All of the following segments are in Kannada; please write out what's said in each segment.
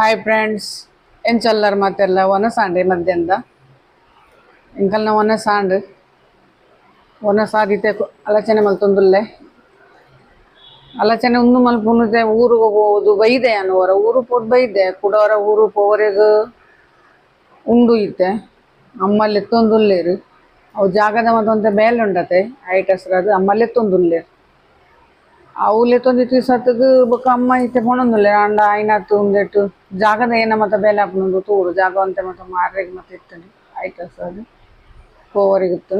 ಹಾಯ್ ಫ್ರೆಂಡ್ಸ್, ಏನು ಚಲ್ಲರ್ ಮತ್ತೆಲ್ಲ ಒನಸಾಂಡೆ ಮಧ್ಯಾಹ್ನದ ಇಂಕಲ್ನ ಒನಸಾಂಡ್ ಒನಸಾದಿತ್ತೆ ಆಲೋಚನೆ ಮಲ್ತೊಂದುಲ್ಲೆ ಆಲೋಚನೆ ಉಂದು ಮಲ್ಪುನುದೆ ಊರಿಗೆ ಹೋಗುವುದು ಬೈದೆ ಅನ್ನುವರ ಊರು ಪೋದು ಬೈದೆ ಕುಡವರ ಊರು ಪೋವರೆಗೂ ಉಂಡು ಇತ್ತೆ ಅಮ್ಮಲ್ಲಿ ಎತ್ತೊಂದುಲ್ಲೇರು ಅವು ಜಾಗದ ಮತ್ತೊಂತ ಬೇಲೆ ಉಂಡತೆ ಐಟ್ ಹೆಸರದು ಅಮ್ಮಲ್ಲಿ ಎತ್ತೊಂದುಲ್ಲೇರು ಅವಳು ಎತ್ತೊಂದಿತ್ತು ಸತ್ತದು ಬೊಕ್ಕ ಅಮ್ಮ ಇತ್ತೆ ಪೊಣೊಂದುಲ್ಲೆ ಅಂಡ ಆಯ್ನಾತು ಉಂದೆಟ್ಟು ಜಾಗದ ಏನ ಮತ್ತೆ ಬೇಲೆ ಹಾಪುನೊಂದು ತೂರು ಜಾಗ ಅಂತೆ ಮತ್ತೆ ಮಾರ್ರೆಗೆ ಮತ್ತೆ ಇತ್ತಂಡು ಐಟ್ ಹೆಸರದು ಪೋವರಿಗಿತ್ತು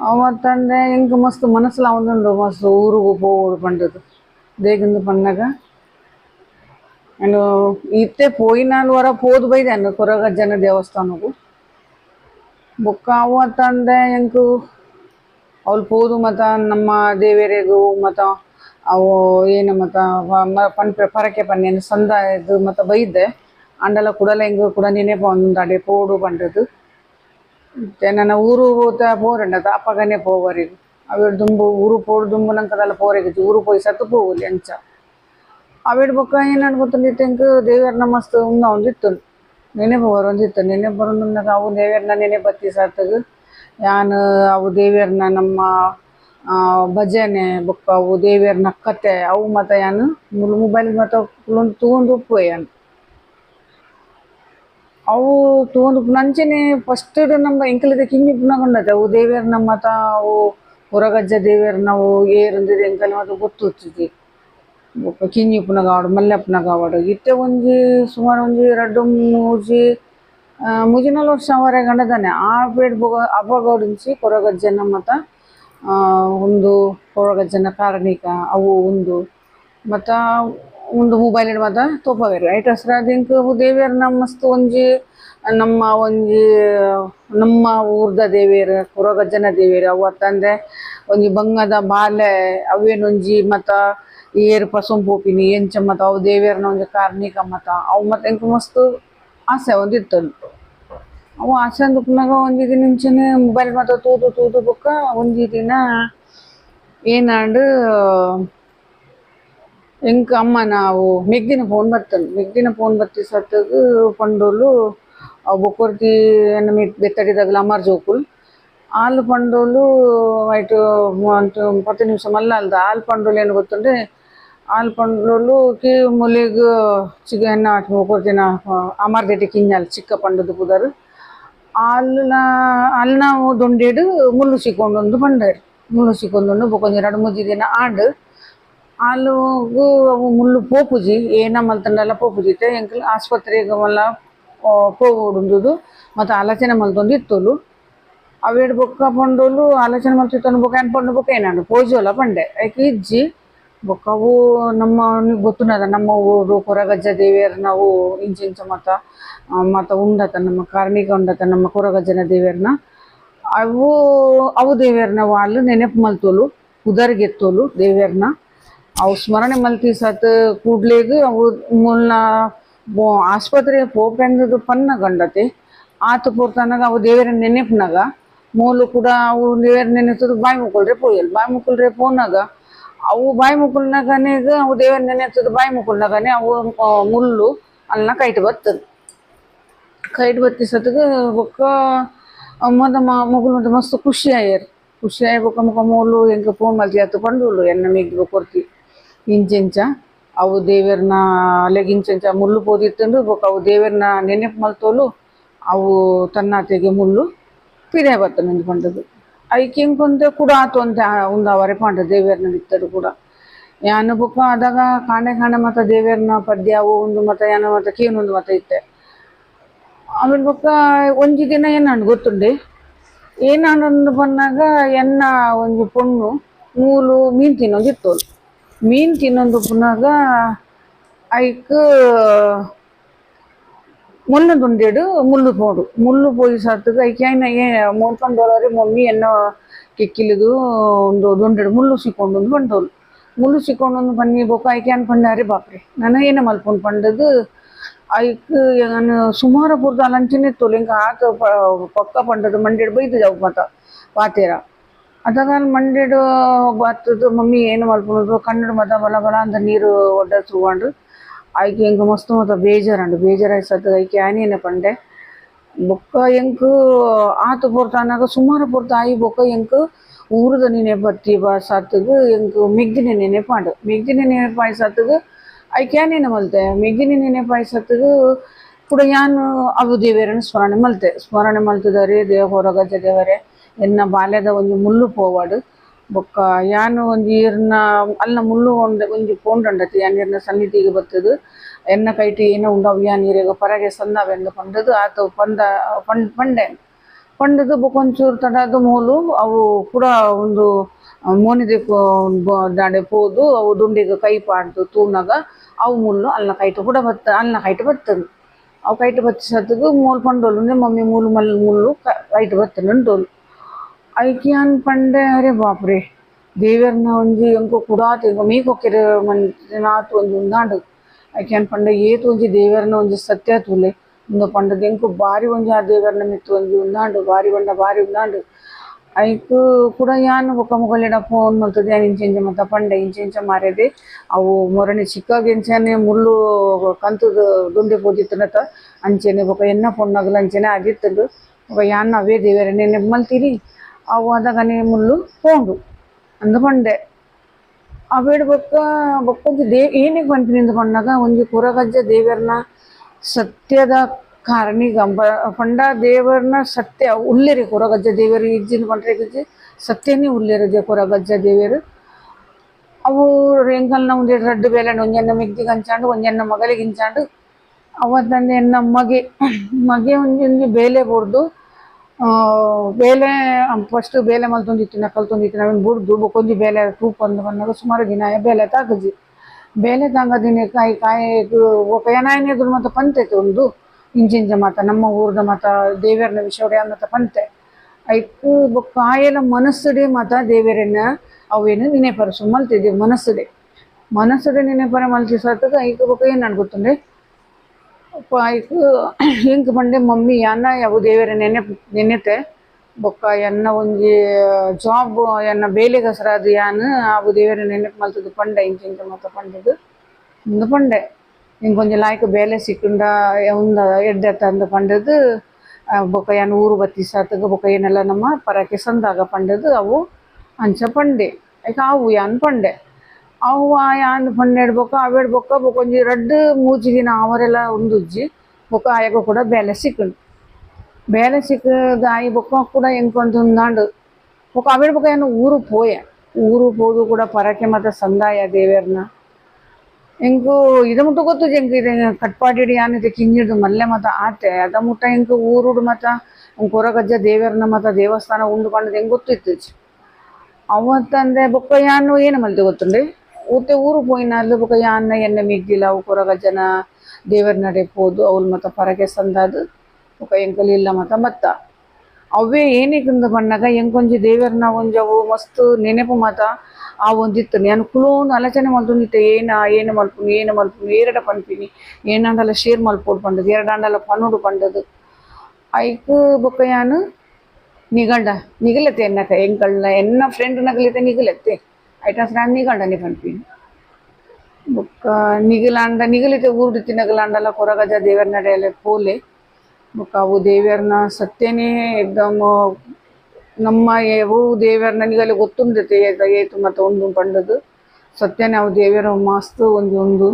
ಅವು ಮತ್ತಂದ್ರೆ ಇಂಕ ಮಸ್ತ್ ಮನಸ್ಸುಲ ಒಂದುಂಡು ಮಸ್ತ್ ಊರಿಗೂ ಪೋವುದು ಪಂಡದು ದೇಗಿಂದು ಪನ್ನಾಗ ನಾನು ಇತ್ತೆ ಪೋಯಿನಾಲು ವರ ಪೋದು ಬೈದೆ ಅನ್ನು ಕೊರಗಜ್ಜನ ದೇವಸ್ಥಾನಗೂ ಬೊಕ್ಕ ಅವು ಅಂತಂದ್ರೆ ಎಂಕು ಅವಳು ಪೋದು ಮತ್ತು ನಮ್ಮ ದೇವರಿಗೂ ಮತ್ತು ಅವು ಏನು ಮತ್ತು ಪನ್ಪೆ ಪರಕೆ ಪನ್ನೇನು ಸಂದ ಇದು ಮತ್ತು ಬೈದೆ ಅಂಡಲ ಕೂಡಲ ಹೆಂಗೆ ಕೂಡ ನೆನೆಪ ಒಂದು ಅಡೆ ಪೋಡು ಪಂಡದು ಮತ್ತೆ ನನ್ನ ಊರು ಪೋರಂಡದ ಅಪ್ಪಗನೆ ಪೋವರಿಗೂ ಅವೇಡು ದುಂಬು ಊರು ಪೋಡು ದುಂಬು ನಂಕದಲ್ಲ ಪೋರೆಗಿತ್ತು ಊರು ಪೋಯಿ ಸತ್ತು ಪೋವುಲಿ ಎಂಚ ಅವೇಡು ಬೊಕ್ಕ ಏನಾಡು ಗೊತ್ತಂದಿತ್ತು ಹೆಂಗೆ ದೇವರನ್ನ ಮಸ್ತ್ ಉಂದ ಒಂದಿತ್ತು ನೆನೆಪು ಬರೋಂದಿತ್ತು ನೆನೆಪು ಬರೋಂದಾಗ ಅವು ದೇವರನ್ನ ನೆನೆ ಬತ್ತಿ ಸತ್ತದು ಯಾನು ಅವು ದೇವರನ್ನ ನಮ್ಮ ಭಜನೆ ಬೊಕ್ಕ ಅವು ದೇವರನ್ನ ಕತೆ ಅವು ಮತ್ತು ಯಾನು ಮೊಬೈಲ್ ಮತ್ತು ತಗೊಂಡು ಉಪ್ಪು ಯಾನು ಅವು ತಗೊಂಡು ನಂಚನೆ ಫಸ್ಟ್ ನಮ್ಮ ಎಂಕಲಿದ ಕಿಂಗಿ ಪುನಗೊಂಡತೆ ಅವು ದೇವರನ್ನ ಮತ್ತು ಅವು ಹೊರಗಜ್ಜ ದೇವರನ್ನ ಅವು ಏರುಂದಿದೆ ಎಂಕಲ್ ಮತ್ತು ಗೊತ್ತು వచ్చింది ಬೊಕ್ಕ ಕಿಂಗಿ ಪುನಗಾವಡು ಮಲ್ಲೆಪ್ಪನಗಾವಡು ಇತ್ತೆ ಒಂಜಿ ಸುಮಾರು ಒಂಜಿ 2-3 ಮುಜಿನಲ್ ವರ್ಷ ಅವರೆಗೆ ಗಂಡದಾನೆ ಆ ಬೇಡ್ ಬೊಗ ಅಬ್ಬಗೌಡಿಂಚಿ ಕೊರಗಜ್ಜನ ಮತ್ತು ಒಂದು ಕೊರಗಜ್ಜನ ಕಾರಣಿಕ ಅವು ಒಂದು ಮತ್ತು ಒಂದು ಮೊಬೈಲ್ ಮತ್ತು ತೋಪವೇರು ಐಟ್ ಹೆಸರಾದ ಇಂಕ ದೇವಿಯರ್ನ ಮಸ್ತ್ ಒಂಜಿ ನಮ್ಮ ಊರ್ದ ದೇವಿಯರು ಕೊರಗಜ್ಜನ ದೇವಿಯರು ಅವು ಅತ್ತಂದ್ರೆ ಒಂಜಿ ಬಂಗದ ಬಾಲೆ ಅವೇನೊಂಜಿ ಮತ್ತು ಏರು ಪಸೊಂದು ಪೋಪಿನಿ ಎಂಚ ಮತ್ತು ಅವು ದೇವಿಯರ್ನ ಒಂಜಿ ಕಾರಣಿಕ ಮತ್ತು ಅವು ಮತ್ತು ಎಂಕ ಮಸ್ತ್ ಆಸೆ ಒಂದಿತ್ತು ಅವು ಆಸೆ ಅಂದು ಪುನಗ ಒಂಜಿ ದಿನ ಇಂಚನೆ ಮೊಬೈಲ್ ಮತ್ತು ತೂದು ಬೊಕ್ಕ ಒಂಜಿ ದಿನ ಏನಾಂಡು ಎಂಕ ಅಮ್ಮ ನಾವು ಮೆಗ್ದಿನ ಫೋನ್ ಬತ್ತಿ ಸತ್ತದು ಪಂಡೋಲು ಅವು ಬೊಕ್ಕೊರ್ತಿ ಎನ್ನ ಬೆತ್ತಡಿದಾಗಲ ಅಮರ್ ಜೋಕುಲ್ ಹಾಲು ಪಂಡೋಲು ಐಟು 10 ನಿಮಿಷ ಮಲ್ಲ ಅಲ್ದ ಹಾಲು ಪಂಡೋಲು ಏನು ಗೊತ್ತುಂಡೆ ಹಾಲು ಪಂಡೋಲು ಕಿ ಮುಲಿಗ್ ಚಿಗ ಎನ್ನ ಬೊಕ್ಕೊರ್ತಿನ ಅಮರ್ದೆಟ್ಟಿ ಕಿಂಜಾಲ್ ಚಿಕ್ಕ ಪಂಡದು ಪುದರ್ ಹಾಲ್ನ ದೊಂಡೇಡು ಮುಳ್ಳು ಸಿಕ್ಕೊಂಡೊಂದು ಪಂಡೇರು ಮುಳ್ಳು ಸಿಕ್ಕೊಂಡೊಂದು ಬೊಕೊಂಜಿ 2-3 ದಿನ ಆಂಡ್ ಹಾಲುಗು ಅವು ಮುಳ್ಳು ಪೋಪುಜಿ ಏನ ಮಲ್ತಂಡಲ್ಲ ಪೋಪುಜಿತ್ತೆ ಎಂಕಲ್ ಆಸ್ಪತ್ರೆಗೆ ಮಲ್ಲ ಪೋವುಡುಂದುದು ಮತ್ತು ಆಲೋಚನೆ ಮಲ್ತೊಂದು ಇತ್ತೋಲು ಅವೇಡು ಬೊಕ್ಕ ಪಂಡೋಲು ಆಲೋಚನೆ ಮಲ್ತಿತ್ತೊಂದು ಬೊಕ್ಕ ಏನು ಪಂಡು ಬೊಕ್ಕ ಏನಾಡು ಪೋಜೋಲ ಪಂಡೆ ಐಕೆ ಇಜ್ಜಿ ಬೊಕ್ಕ ಅವು ನಮ್ಮ ಗೊತ್ತುನದ ನಮ್ಮ ಊರು ಕೊರಗಜ್ಜ ದೇವಿಯರು ನಾವು ಇಂಚ ಮತ್ತು ಉಂಡತ ನಮ್ಮ ಕಾರಣಿಕ ಉಂಡತ ನಮ್ಮ ಕೊರಗಜ್ಜನ ದೇವಿಯರ್ನ ಅವು ದೇವಿಯರ್ನ ವಾಲು ನೆನೆಪು ಮಲ್ತೋಲು ಉದರ್ಗೆತ್ತೋಲು ದೇವಿಯರ್ನ ಅವು ಸ್ಮರಣೆ ಮಲ್ತಿ ಸತ್ ಕೂಡ್ಲೇಗ್ ಅವು ಮುಲ್ನ ಆಸ್ಪತ್ರೆಗೆ ಪೋಪೆಂದು ಪನ್ನ ಗಂಡತೆ ಆತು ಪೋರ್ತನಾಗ ಅವು ದೇವರ ನೆನೆಪ್ನಾಗ ಮೂಲು ಕೂಡ ಅವು ದೇವರ ನೆನೆತದು ಬಾಯಿ ಮುಕ್ಕಳ್ರೆ ಪೋಯಲ್ ಬಾಯಿ ಮುಕ್ಕಳ್ರೆ ಪೋನಾಗ ಅವು ಬಾಯಿ ಮುಕ್ಕಳ್ನಾಗನೇಗ ಅವು ದೇವರ ನೆನೆತದು ಬಾಯಿ ಮುಕ್ಕಳ್ನಾಗನೆ ಅವು ಮುಳ್ಳು ಅಲ್ನ ಕೈಟ್ ಬತ್ತಿ ಸತ್ಗೆ ಬೊಕ್ಕ ಮೊದ ಮಗುಲು ಮಸ್ತ್ ಖುಷಿ ಆಯ್ ಬೊಕ್ಕ ಮುಖ ಮೂಲು ಎಂಕ ಫೋನ್ ಮಲ್ತಿ ಹತ್ತು ಪಂಡುಲು ಎನ್ನ ಮಿಗ್ ಬೊಕ್ಕೊರ್ತಿ ಇಂಚೆಂಚ ಅವು ದೇವರನ್ನ ಅಲೆಗಿಂಚೆಂಚ ಮುಳ್ಳು ಪೋದಿತ್ತಂಡು ಬೊಕ್ಕ ಅವು ದೇವರನ್ನ ನೆನೆಪು ಮಲ್ತೋಲು ಅವು ತನ್ನಾತೆಗೆ ಮುಳ್ಳು ಪಿದೆ ಬರ್ತದೆ ನಿಂದು ಪಂಡದು ಐಕೆ ಇಂಕೊಂತೆ ಕೂಡ ಆತು ಅಂತ ಉಂದವರೆ ಪಾಂಡ ದೇವಿಯರ್ನ ಬಿತ್ತಡು ಕೂಡ ಯಾನು ಬೊಕ್ಕ ಅದಾಗ ಕಾಂಡೆ ಮತ್ತು ದೇವಿಯರ್ನ ಪದ್ಯ ಅವು ಒಂದು ಮತ್ತು ಯಾನು ಮತ್ತು ಕೇನೊಂದು ಮತ್ತು ಇತ್ತೆ ಆಮೇಲೆ ಬೊಕ್ಕ ಒಂಜಿ ದಿನ ಏನಾಂಡು ಗೊತ್ತುಂಡೆ ಏನಾಂಡು ಬಂದಾಗ ಎನ್ನ ಒಂಜಿ ಪೊಣ್ಣು ಮೂಲು ಮೀನು ತಿನ್ನೋದು ಇತ್ತೋಳು ಮೀನು ತಿನ್ನೊಂದು ಪುನಗ ಐಕ್ ಮುಳ್ಳುದುಂಡೇಡು ಮುಳ್ಳು ಪೋಯಿ ಸತ್ತದು ಐಕೆ ಐನ ಮೋಡ್ಕೊಂಡೋಳರೆ ಮಮ್ಮಿ ಎನ್ನ ಕೆಕ್ಕಿಲಿದು ಒಂದು ದೊಂಡೆಡು ಮುಳ್ಳು ಸಿಕ್ಕೊಂಡೊಂದು ಪಂಡೋಳು ಮುಳ್ಳು ಸಿಕ್ಕೊಂಡೊಂದು ಬನ್ನಿ ಬೊಕ್ಕ ಐಕೆ ಅನ್ ಪಂಡಾರೆ ಬಾಪ್ರೆ ನನ್ನ ಏನ ಮಲ್ಪೊಂಡು ಪಂಡದು ಐಕ್ ನಾನು ಸುಮಾರು ಪುರ್ದ ಲಂಚನೆ ಇತ್ತೋಳು ಇಂಕ ಆತ ಪಕ್ಕ ಪಂಡದು ಮಂಡೇಡು ಬೈದು ಜಾವು ಮಾತ ಪಾತೆರ ಅದಾಗ ಮಂಡೇಡು ಬತ್ತದು ಮಮ್ಮಿ ಏನು ಮಲ್ಪೊಂಡು ಕಣ್ಣಡು ಮತ ಬಲ ಅಂತ ನೀರು ಒಡ್ಡ ತಗೊಂಡು ಆಯ್ಕೆ ಹೆಂಗೆ ಮಸ್ತ್ ಮತ್ತು ಬೇಜಾರಂಡು ಬೇಜಾರಾಯ್ಸತ್ತು ಐಕೆ ಆನೇನೆ ಪಂಡೆ ಬೊಕ್ಕ ಎಂಕ್ ಆತು ಪೊರ್ತಾನಾಗ ಸುಮಾರು ಪೊರ್ತ ಆಯಿ ಬೊಕ್ಕ ಎಂಕ್ ಊರುದ ನೆನೆ ಬತ್ತಿ ಬಾ ಸತ್ತುಗು ಎಂಕ್ ಮಿಗ್ದಿನ ನೆನೆಪಾಂಡು ಮಿಗ್ದಿನ ನೆನೆಪಾಯ್ ಸತ್ತುಗು ಐಕೆ ಆನೇನೆ ಮಲ್ತೆ ಮಿಗ್ದಿನ ನೆನೆಪಾಯ್ ಸತ್ತುಗು ಕೂಡ ಯಾನು ಅವು ದೇವೇರನ್ನು ಸ್ಮರಣೆ ಮಲ್ತದರಿ ದೇವ ಹೊರಗಜ್ಜ ದೇವರೇ ಎನ್ನ ಬಾಲ್ಯದ ಒಂದು ಮುಳ್ಳು ಪೋವಾಡು ಬೊಕ್ಕ ಯಾನು ಒಂದು ಈರ್ನ ಅಲ್ಲ ಮುಳ್ಳು ಒಂಜಿ ಪೋಂಡಂಡತಿ ಯಾನ್ ಈರ್ನ ಸನ್ನಿಧಿಗೆ ಬತ್ತದು ಎನ್ನ ಕೈಟಿ ಏನೋ ಉಂಡವು ಯಾನ್ ಈರೆಗ ಪರಗೆ ಸಂದಾವೆಂದು ಪಂಡದು ಆತ ಪಂಡೆ ಪಂಡದು ಬೊಕ್ಕ ಒಂಚೂರು ತಡದು ಮೂಲು ಅವು ಕೂಡ ಒಂದು ಮೋನಿದೆ ದಾಂಡೆ ಪೋದು ಅವು ದುಂಡಿಗೆ ಕೈ ಪಾಡ್ದು ತೂನಗ ಅವು ಮುಳ್ಳು ಅಲ್ಲ ಕೈಟ್ ಕೂಡ ಅಲ್ಲ ಕೈಟ್ ಬತ್ತದು ಅವು ಕೈಟ್ ಬತ್ತಿ ಸತ್ತದು ಮೂಲು ಪಂಡೋಲು ಮಮ್ಮಿ ಮೂಲು ಮುಳ್ಳು ಕೈಟ್ ಬತ್ತನು ತೋಲು ಐಕಿ ಅನ್ ಪಂಡೆ ಅರೆ ಬಾಪ್ರೆ ದೇವರ್ನ ಒಂಜಿ ಎಂಕೋ ಕುಡಾತ್ ಎಂಕ ಮೀಕೊಕ್ಕೆರೆ ನಾತು ಒಂಜಿ ಉಂದಾಂಡು ಐಕಿ ಅನ್ ಪಂಡೆ ಏತು ಒಂಜಿ ದೇವರ್ನ ಒಂಜಿ ಸತ್ಯ ತೂಲೆ ಉಂದ ಪಂಡದ ಎಂಕು ಬಾರಿ ಒಂಜಿ ಆ ದೇವರ್ನ ಮಿತ್ತು ಒಂಜಿ ಉಂದಾಂಡು ಬಾರಿ ಉಂದಾಂಡು ಐಕು ಕೂಡ ಯಾನು ಬೊಕ್ಕ ಮುಗಲಿಡ ಫೋನ್ ಮಲ್ತದೆ ಯಾನ್ ಇಂಚೆಂಚ ಮತ್ತ ಪಂಡೆ ಇಂಚೆಂಚ ಮಾರೇದೆ ಅವು ಮೊರಣೆ ಚಿಕ್ಕಾಗ ಎಂಚನೆ ಮುಳ್ಳು ಕಂತುದು ದುಂಡೆ ಪೋದಿತ್ತನತ ಅಂಚೆನೆ ಬೊಕ್ಕ ಎನ್ನ ಪೊನ್ನಗಲ ಅಂಚೆನೆ ಆಗಿತ್ತದು ಬೊಕ್ಕ ಯಾನ್ ಅವೇ ದೇವರನ್ನೇ ನೆಪ್ ಮಲ್ತೀರಿ ಅವು ಅದಗನೆ ಮುಳ್ಳು ಪೋಂಡು ಅಂದು ಪಂಡೆ ಅವೇಡು ಬೊಕ್ಕೊಂಜಿ ಏನಿಗೆ ಪಂಪಿನಿಂದ ಪಂಡಾಗ ಒಂಜಿ ಕುರಗಜ್ಜ ದೇವರ್ನ ಸತ್ಯದ ಕಾರಣಿಗ ಪಂಡ ದೇವರ್ನ ಸತ್ಯ ಉಲ್ಲೆರಿ ಕುರಗಜ್ಜ ದೇವರು ಇಜ್ಜಿನ ಪಂಡ್ರೆ ಸತ್ಯನೇ ಉಲ್ಲೆರದೆ ಕುರಗಜ್ಜ ದೇವರು ಅವು ಎಂಕಲ್ನ ಒಂದೇ ರಡ್ಡು ಬೇಲೆಂಡು ಒಂಜನ್ನ ಮಿಗ್ದಿಗೆ ಹಂಚಾಂಡು ಒಂಜನ್ನ ಮಗಲಿಗೆ ಹಿಂಚಾಂಡು ಅವತ್ತಂದೆ ಎನ್ನ ಮಗೆ ಒಂಜಿ ಬೇಲೆ ಬೊಡ್ದು ಬೇಲೆ ಫಸ್ಟ್ ಬೇಲೆ ಮಲ್ತೊಂದಿತ್ತು ನಕಲ್ತೊಂದಿತ್ತು ನಾವೇನು ಬುಡ್ದು ಬೊಕೊಂಜಿ ಬೇಲೆ ತೂಪು ಅಂದು ಬಂದಾಗ ಸುಮಾರು ದಿನ ಬೇಲೆ ತಾಗಜಿ ಬೇಲೆ ತಾಗದಿನ ಕಾಯಿ ಒಕ್ಕ ಏನಾಯನ ಎದುರು ಮತ್ತು ಪಂತೆತೆ ಒಂದು ಇಂಚಿಂಚ ಮಾತ ನಮ್ಮ ಊರ್ದ ಮಾತ ದೇವರನ ವಿಷಯ ಮಾತ ಪಂತೆ ಐಕು ಬೊಕ್ಕ ಆಯೆಲ್ಲ ಮನಸ್ಸುಡೆ ಮಾತ ದೇವರನ್ನ ಅವೇನು ನೆನೆಪರಸು ಮಲ್ತಿದ್ದೇವೆ ಮನಸ್ಸುಡೆ ನೆನೆಪರ ಮಲ್ತಿ ಸತ್ತದ ಐಕು ಬೊಕ್ಕ ಏನು ಗೊತ್ತುಂಡೆ ಐಕು ಎಂಕ್ ಪಂಡೆ ಮಮ್ಮಿ ಯಾನ ಯಾವ ದೇವರ ನೆನೆತೆ ಬೊಕ್ಕ ಎನ್ನ ಒಂಜಿ ಜಾಬ್ ಎನ್ನ ಬೇಲೆಗೆ ಹಸ್ರಾದು ಯಾನು ಅವು ದೇವರ ನೆನಪು ಮಲ್ತದು ಪಂಡೆ ಇಂಚಿಂಚ ಮಾತ ಪಂಡದು ಇಂದು ಪಂಡೆ ಇಂಕೊಂಜಿ ಲಾಯ್ಕ್ ಬೇಲೆ ಸಿಕ್ಕುಂಡ ಉಂದ ಎಡ್ಡೆತ್ತ ಅಂದು ಪಂಡದು ಬೊಕ್ಕ ಯಾನ್ ಊರು ಬತ್ತಿ ಸಾತಗ ಬೊಕ್ಕ ಏನೆಲ್ಲ ನಮ್ಮ ಪರಕೆ ಸಂದಾಗ ಪಂಡದು ಅವು ಅಂಚ ಪಂಡೆ ಐಕ ಅವು ಯಾನ್ ಪಂಡೆ ಅವು ಯಾನ್ ಪಂಡೆಡ್ ಬೊಕ್ಕ ಅವೇಡ್ ಬೊಕ್ಕ ಬೊಕೊಂಜಿ ರಡ್ಡು ಮೂಜಿ ದಿನ ಅವರೆಲ್ಲ ಉಂದುಜ್ಜಿ ಬೊಕ್ಕ ಆಯಗ ಕೂಡ ಬೇಲೆ ಸಿಕ್ಕುಂಡು ಬೇಲೆ ಸಿಕ್ಕದ ಆಯಿ ಬೊಕ್ಕ ಕೂಡ ಎಂಕೊಂದು ಉಂದಾಂಡು ಬೊಕ್ಕ ಅವೇಡ್ ಬೊಕ್ಕ ಏನು ಊರು ಪೋದು ಕೂಡ ಪರಕೆ ಮತ್ತು ಸಂದಾಯ ದೇವರ್ನ ಎಂಕು ಇದು ಮುಟ್ಟ ಗೊತ್ತು ಎಂಕ್ ಇದು ಕಟ್ಪಾಡಿಡಿ ಯಾನಿದೆ ಕಿಂಜಿಡು ಮಲ್ಲೆ ಮತ ಆತೆ ಅದ ಮುಟ್ಟ ಎಂಕ್ ಊರುಡು ಮತ ಕೊರಗಜ್ಜ ದೇವರನ ಮತ ದೇವಸ್ಥಾನ ಉಂಡು ಪಂಡದು ಹೆಂಗೆ ಗೊತ್ತಿತ್ತು ಅವತ್ತಂದೆ ಬೊಕ್ಕ ಯಾನು ಏನು ಮಲ್ತೆ ಗೊತ್ತುಂಡೆ ಊತೆ ಊರು ಪೋಯಿನಲ್ಲಿ ಬೊಕ್ಕ ಯಾನ್ನ ಎಣ್ಣೆ ಮಿಗ್ದಿಲ್ಲ ಅವು ಕೊರಗಜ್ಜನ ದೇವರ ನಡೆ ಪೋದು ಅವಳು ಮತ ಪರಕೆ ಸಂದಾದು ಬೊಕ್ಕ ಎಂಕಲಿಲ್ಲ ಮತ್ತ ಅವೇ ಏನಿಕ್ಕಿಂದು ಪಂಡಾಗ ಎಂಕೊಂಜಿ ದೇವರನ ಒಂಜಿ ಅವು ಮಸ್ತ್ ನೆನಪು ಮಾತ ಆ ಒಂದಿತ್ತು ನಾನು ಕುಲೋಂದು ಆಲೋಚನೆ ಮಲ್ತೊಂದಿತ್ತೆ ಏನು ಮಲ್ಪುನು ಏರಡ ಪನ್ಪಿನಿ ಏನಾಂಡಲ ಶೇರ್ ಮಲ್ಪೋಡು ಪಂಡದು ಎರಡಾಂಡಲ ಪನ್ನುಡು ಪಂಡದು ಐಕು ಬೊಕ್ಕ ಯಾನು ನಿಗಲತೆ ಎನ್ನಕ ಎಂಕಲ್ನ ಎನ್ನ ಫ್ರೆಂಡ್ ನಗಲಿತೆ ನಿಗಲತ್ತೆ ಐಟಸ್ ನಾನು ನಿಗಂಡನೆ ಪನ್ಪಿನಿ ಬೊಕ್ಕ ನಿಗಲಿತೆ ಊರುಡಿತಿ ನಗಲಾಂಡಲ ಕೊರಗಜ ದೇವರ ನಡೆಯಲೆ ಪೋಲೆ ಬೊಕ್ಕ ಅವು ದೇವರನ ಸತ್ಯನೇ ಎಕ್ದಮ್ ನಮ್ಮ ಅವು ದೇವರನ ನಿಗಲೆ ಗೊತ್ತುಂಡತೆ ಏತು ಮತ್ತು ಒಂದು ಪಂಡದು ಸತ್ಯನೇ ಅವು ದೇವರ ಮಸ್ತ್ ಒಂದು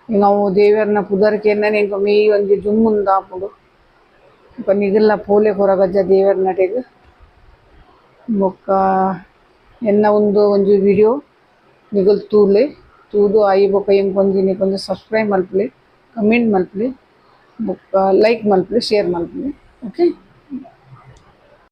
ಈಗ ಅವು ದೇವರನ ಪುದರ್ಕೆ ಎನ್ನನೆ ಇಂಕ ಮೇ ಒಂಜಿ ಜುಮ್ಮುಂದು ಆಪುಡು ಬೊಕ್ಕ ನಿಗಲ್ಲ ಪೋಲೆ ಕೊರಗಜ್ಜ ದೇವರ ನಡೆಗೆ ಬೊಕ್ಕ ಎನ್ನ ಒಂಜಿ ವಿಡಿಯೋ ನಿಗಲ್ ತೂದು ಆಯಿ ಬೊಕ್ಕ ಎಂಕೊಂಜಿ ಸಬ್ಸ್ಕ್ರೈಬ್ ಮಲ್ಪಲೆ ಕಮೆಂಟ್ ಮಲ್ಪಲೆ ಬೊಕ್ಕ ಲೈಕ್ ಮಲ್ಪಲೆ ಶೇರ್ ಮಲ್ಪಲೆ ಓಕೆ.